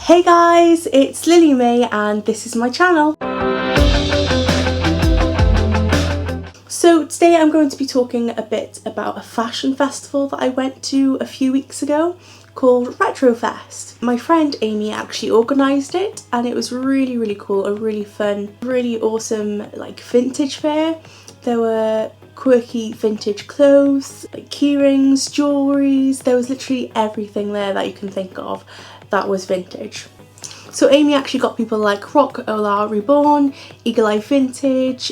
Hey guys, it's Lily May and this is my channel. So today I'm going to be talking a bit about a fashion festival that I went to a few weeks ago called RETROFEST. My friend Amy actually organised it and it was really cool, a really fun, really awesome like vintage fair. There were quirky vintage clothes, like keyrings, jewelries, there was literally everything there that you can think of that was vintage. So Amy actually got people like Rock Ola Reborn, Eagle Eye Vintage,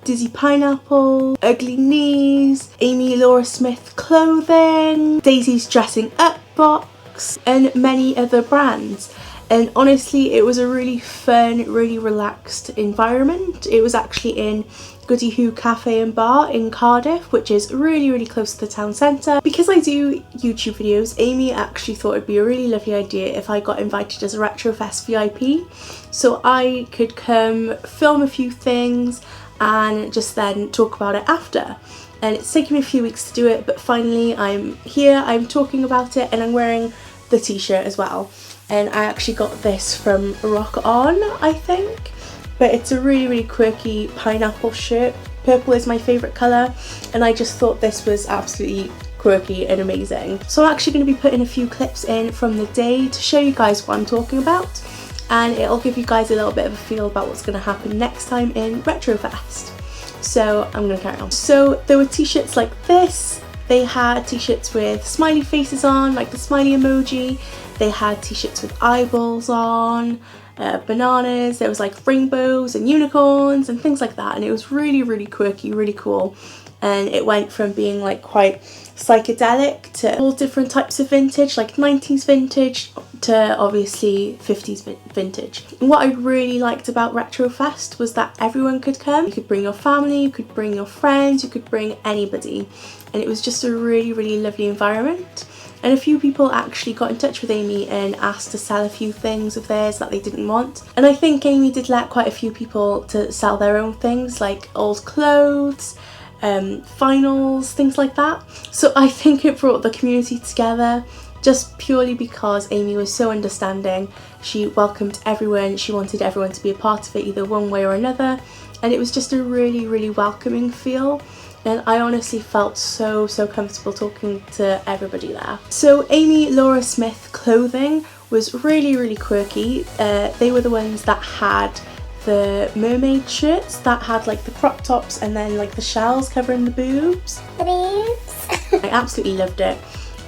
Dizzy Pineapple, Ugly Knees, Amy Laura Smith Clothing, Daisy's Dressing Up Box, and many other brands. And honestly, it was a really fun, really relaxed environment. It was actually in Goody Hoo Cafe and Bar in Cardiff, which is really close to the town centre. Because I do YouTube videos, Amy actually thought it'd be a really lovely idea if I got invited as a RETROFEST VIP, so I could come film a few things and just then talk about it after. And it's taken me a few weeks to do it, but finally I'm here, I'm talking about it, and I'm wearing the t-shirt as well. And I actually got this from Rock On, I think. But it's a really quirky pineapple shirt. Purple is my favourite colour, and I just thought this was absolutely quirky and amazing. So I'm actually going to be putting a few clips in from the day to show you guys what I'm talking about, and it'll give you guys a little bit of a feel about what's going to happen next time in RETROFEST. So I'm going to carry on. So there were t-shirts like this. They had t-shirts with smiley faces on, like the smiley emoji. They had t-shirts with eyeballs on, bananas, there was like rainbows and unicorns and things like that, and it was really quirky, really cool. And it went from being like quite psychedelic to all different types of vintage, like 90s vintage to obviously 50s vintage. And what I really liked about RETROFEST was that everyone could come. You could bring your family, you could bring your friends, you could bring anybody, and it was just a really lovely environment. And a few people actually got in touch with Amy and asked to sell a few things of theirs that they didn't want. And I think Amy did let quite a few people to sell their own things, like old clothes, vinyls, things like that. So I think it brought the community together just purely because Amy was so understanding. She welcomed everyone, she wanted everyone to be a part of it either one way or another. And it was just a really welcoming feel. And I honestly felt so comfortable talking to everybody there. So Amy Laura Smith Clothing was really quirky. They were the ones that had the mermaid shirts that had like the crop tops and then like the shells covering the boobs. The boobs. I absolutely loved it.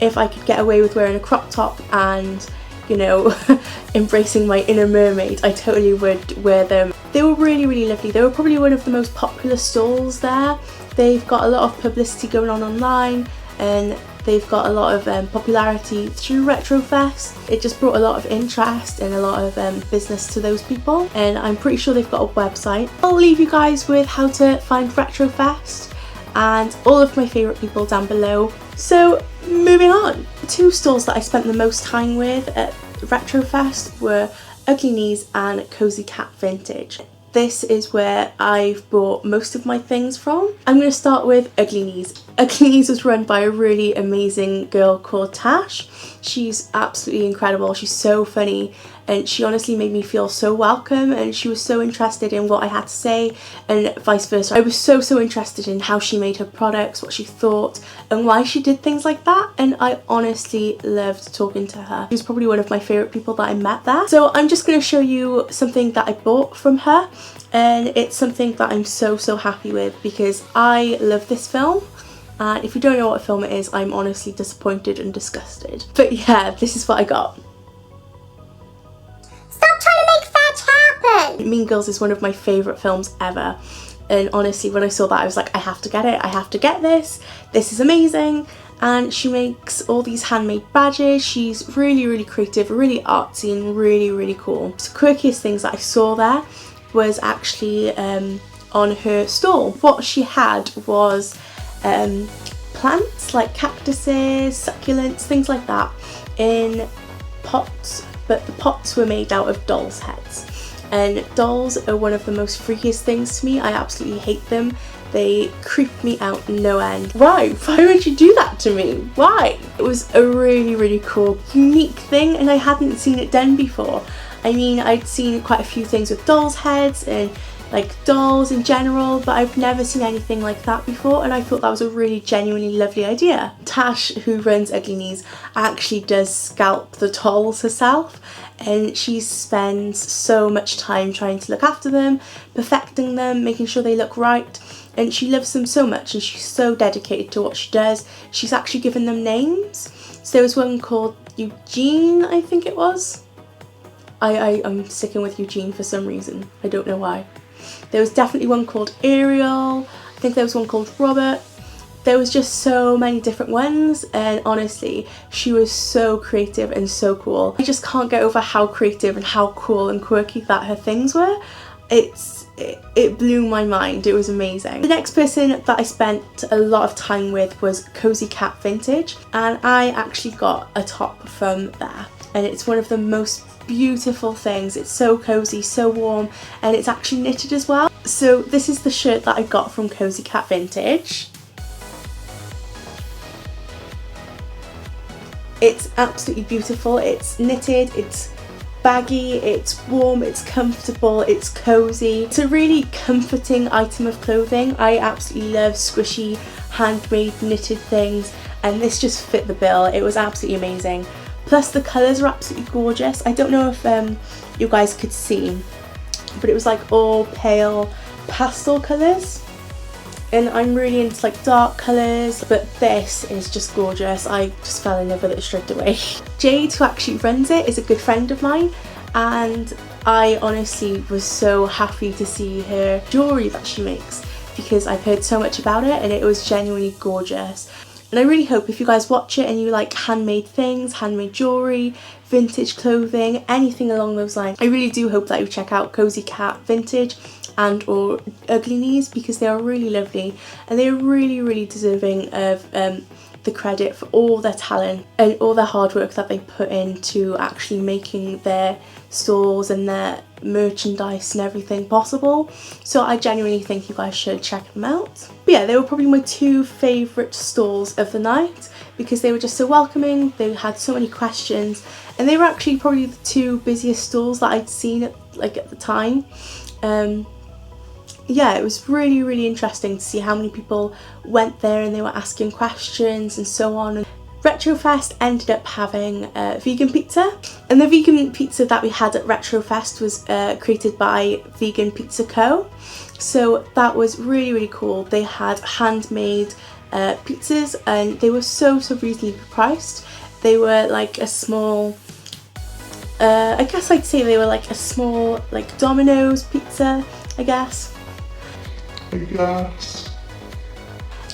If I could get away with wearing a crop top and, you know, embracing my inner mermaid, I totally would wear them. They were really lovely. They were probably one of the most popular stalls there. They've got a lot of publicity going on online, and they've got a lot of popularity through RETROFEST. It just brought a lot of interest and a lot of business to those people, and I'm pretty sure they've got a website. I'll leave you guys with how to find RETROFEST and all of my favourite people down below. So moving on. The two stalls that I spent the most time with at RETROFEST were Ugly Knees and Kozy Kat Vintage. This is where I've bought most of my things from. I'm going to start with Ugly Knees. Ugly Knees was run by a really amazing girl called Tash. She's absolutely incredible. She's so funny, and she honestly made me feel so welcome, and she was so interested in what I had to say and vice versa. I was so interested in how she made her products, what she thought and why she did things like that, and I honestly loved talking to her. She was probably one of my favourite people that I met there. So I'm just going to show you something that I bought from her, and it's something that I'm so happy with because I love this film. And if you don't know what film it is, I'm honestly disappointed and disgusted. But yeah, this is what I got. Stop trying to make fetch happen! Mean Girls is one of my favourite films ever. And honestly, when I saw that, I was like, I have to get it. I have to get this. This is amazing. And she makes all these handmade badges. She's really creative, really artsy, and really cool. The quirkiest things that I saw there was actually on her stall. What she had was plants like cactuses, succulents, things like that in pots, but the pots were made out of dolls' heads. And dolls are one of the most freakiest things to me. I absolutely hate them. They creep me out no end. Why? Why would you do that to me? Why? It was a really cool, unique thing, and I hadn't seen it done before. I mean, I'd seen quite a few things with dolls' heads and like dolls in general, but I've never seen anything like that before, and I thought that was a really genuinely lovely idea. Tash, who runs Ackleys, actually does scalp the dolls herself, and she spends so much time trying to look after them, perfecting them, making sure they look right, and she loves them so much, and she's so dedicated to what she does. She's actually given them names. So there was one called Eugene, I think it was. I'm sticking with Eugene for some reason. I don't know why. There was definitely one called Ariel. I think there was one called Robert. There was just so many different ones, and honestly, she was so creative and so cool. I just can't get over how creative and how cool and quirky that her things were. It blew my mind. It was amazing. The next person that I spent a lot of time with was Kozy Kat Vintage, and I actually got a top from there, and it's one of the most beautiful things. It's so cozy, so warm, and it's actually knitted as well. So this is the shirt that I got from Kozy Kat Vintage. It's absolutely beautiful. It's knitted, it's baggy, it's warm, it's comfortable, it's cozy. It's a really comforting item of clothing. I absolutely love squishy, handmade knitted things, and this just fit the bill. It was absolutely amazing. Plus the colours are absolutely gorgeous. I don't know if you guys could see, but it was like all pale pastel colours. And I'm really into like dark colours, but this is just gorgeous. I just fell in love with it straight away. Jade, who actually runs it, is a good friend of mine, and I honestly was so happy to see her jewellery that she makes, because I've heard so much about it and it was genuinely gorgeous. And I really hope if you guys watch it and you like handmade things, handmade jewellery, vintage clothing, anything along those lines, I really do hope that you check out Kozy Kat Vintage and or Ackleys, because they are really lovely and they are really deserving of the credit for all their talent and all their hard work that they put into actually making their stores and their merchandise and everything possible. So I genuinely think you guys should check them out. But yeah, they were probably my two favourite stalls of the night, because they were just so welcoming, they had so many questions, and they were actually probably the two busiest stalls that I'd seen at the time. Yeah, it was really interesting to see how many people went there and they were asking questions and so on. RetroFest ended up having vegan pizza, and the vegan pizza that we had at RetroFest was created by Vegan Pizza Co. So that was really cool. They had handmade pizzas, and they were so reasonably priced. They were like a small, I guess I'd say they were like a small like Domino's pizza, I guess.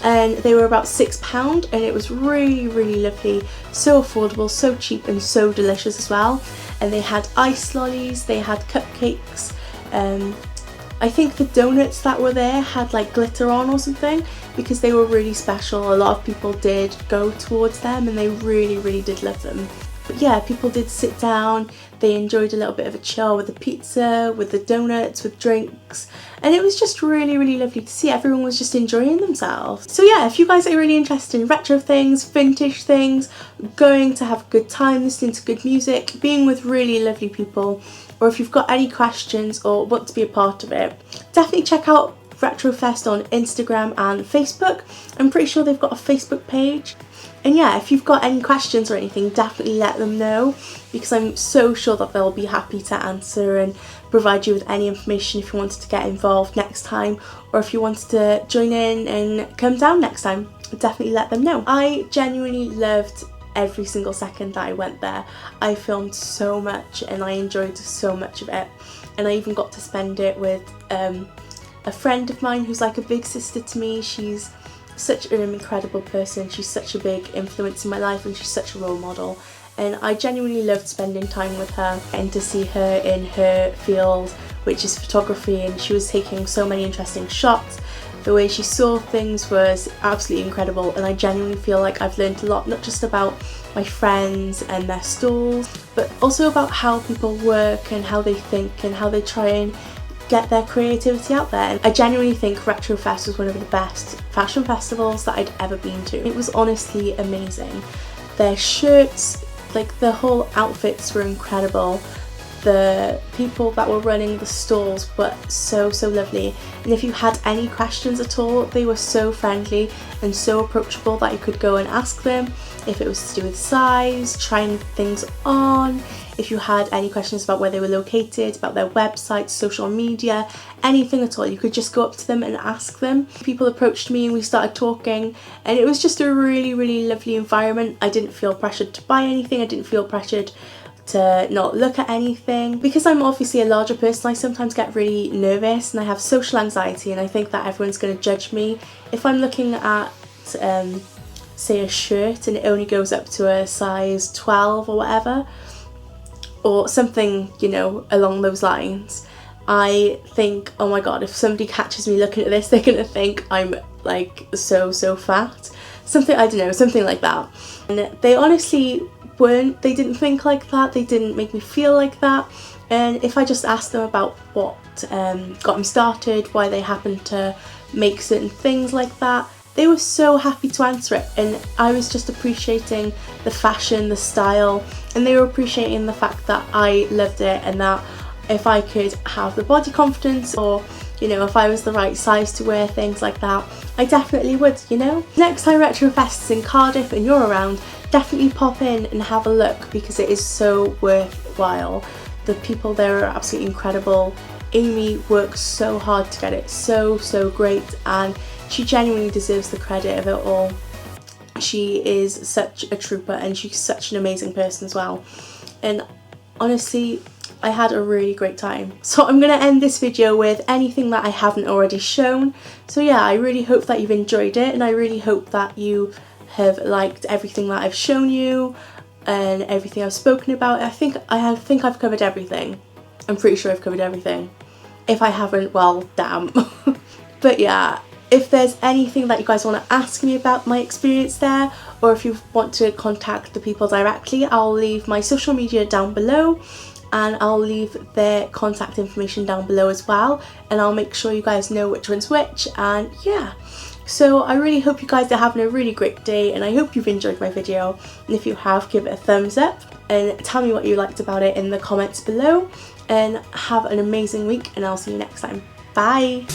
And they were about £6, and it was really lovely, so affordable, so cheap, and so delicious as well. And they had ice lollies, they had cupcakes, I think the donuts that were there had like glitter on or something, because they were really special. A lot of people did go towards them and they really did love them. But yeah, people did sit down, they enjoyed a little bit of a chill with the pizza, with the donuts, with drinks, and it was just really lovely to see. Everyone was just enjoying themselves. So yeah, if you guys are really interested in retro things, vintage things, going to have a good time, listening to good music, being with really lovely people, or if you've got any questions or want to be a part of it, definitely check out RetroFest on Instagram and Facebook. I'm pretty sure they've got a Facebook page. And yeah, if you've got any questions or anything, definitely let them know, because I'm so sure that they'll be happy to answer and provide you with any information if you wanted to get involved next time, or if you wanted to join in and come down next time, definitely let them know. I genuinely loved every single second that I went there. I filmed so much and I enjoyed so much of it, and I even got to spend it with a friend of mine who's like a big sister to me. She's such an incredible person, she's such a big influence in my life, and she's such a role model, and I genuinely loved spending time with her and to see her in her field, which is photography, and she was taking so many interesting shots. The way she saw things was absolutely incredible, and I genuinely feel like I've learned a lot, not just about my friends and their stalls, but also about how people work and how they think and how they try and get their creativity out there. And I genuinely think RetroFest was one of the best fashion festivals that I'd ever been to. It was honestly amazing. Their shirts, like the whole outfits were incredible. The people that were running the stalls were so lovely, and if you had any questions at all, they were so friendly and so approachable that you could go and ask them if it was to do with size, trying things on, if you had any questions about where they were located, about their website, social media, anything at all, you could just go up to them and ask them. People approached me and we started talking, and it was just a really lovely environment. I didn't feel pressured to buy anything, I didn't feel pressured to not look at anything. Because I'm obviously a larger person, I sometimes get really nervous and I have social anxiety, and I think that everyone's going to judge me if I'm looking at say a shirt and it only goes up to a size 12 or whatever, or something, you know, along those lines. I think, oh my god, if somebody catches me looking at this, they're gonna think I'm like so fat, something, I don't know, something like that. And they honestly they didn't think like that, they didn't make me feel like that. And if I just asked them about what got them started, why they happened to make certain things like that, they were so happy to answer it. And I was just appreciating the fashion, the style, and they were appreciating the fact that I loved it, and that if I could have the body confidence, or you know, if I was the right size to wear things like that, I definitely would, you know. Next time RetroFest's in Cardiff and you're around, definitely pop in and have a look, because it is so worthwhile. The people there are absolutely incredible. Amy works so hard to get it so great, and she genuinely deserves the credit of it all. She is such a trooper, and she's such an amazing person as well. And honestly, I had a really great time. So I'm going to end this video with anything that I haven't already shown. So yeah, I really hope that you've enjoyed it, and I really hope that you have liked everything that I've shown you and everything I've spoken about. I think I've covered everything. I'm pretty sure I've covered everything. If I haven't, well, damn. But yeah, if there's anything that you guys want to ask me about my experience there, or if you want to contact the people directly, I'll leave my social media down below, and I'll leave their contact information down below as well, and I'll make sure you guys know which one's which. And yeah, so I really hope you guys are having a really great day, and I hope you've enjoyed my video, and if you have, give it a thumbs up and tell me what you liked about it in the comments below, and have an amazing week, and I'll see you next time. Bye!